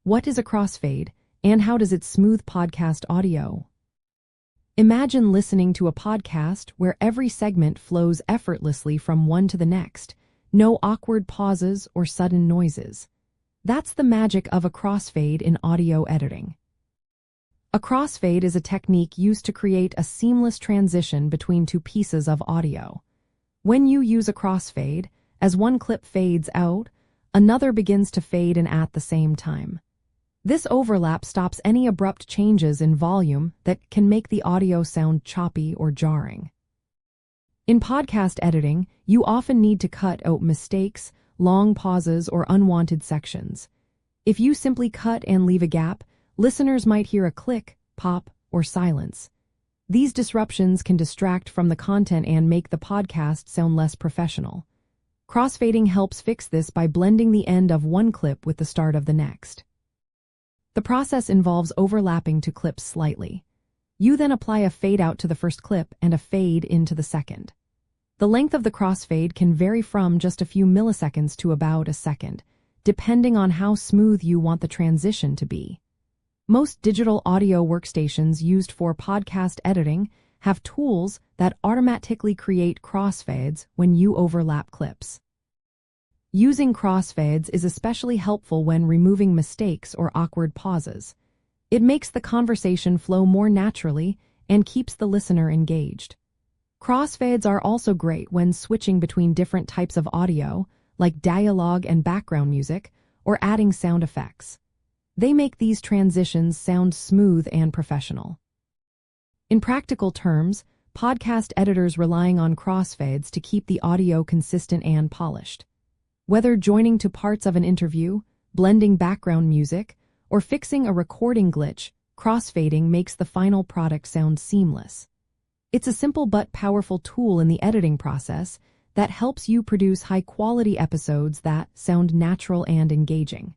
What is a crossfade, and how does it smooth podcast audio? Imagine listening to a podcast where every segment flows effortlessly from one to the next, no awkward pauses or sudden noises. That's the magic of a crossfade in audio editing. A crossfade is a technique used to create a seamless transition between two pieces of audio. When you use a crossfade, as one clip fades out, another begins to fade in at the same time. This overlap stops any abrupt changes in volume that can make the audio sound choppy or jarring. In podcast editing, you often need to cut out mistakes, long pauses, or unwanted sections. If you simply cut and leave a gap, listeners might hear a click, pop, or silence. These disruptions can distract from the content and make the podcast sound less professional. Crossfading helps fix this by blending the end of one clip with the start of the next. The process involves overlapping two clips slightly. You then apply a fade out to the first clip and a fade into the second. The length of the crossfade can vary from just a few milliseconds to about a second, depending on how smooth you want the transition to be. Most digital audio workstations used for podcast editing have tools that automatically create crossfades when you overlap clips. Using crossfades is especially helpful when removing mistakes or awkward pauses. It makes the conversation flow more naturally and keeps the listener engaged. Crossfades are also great when switching between different types of audio, like dialogue and background music, or adding sound effects. They make these transitions sound smooth and professional. In practical terms, podcast editors relying on crossfades to keep the audio consistent and polished. Whether joining to parts of an interview, blending background music, or fixing a recording glitch, crossfading makes the final product sound seamless. It's a simple but powerful tool in the editing process that helps you produce high-quality episodes that sound natural and engaging.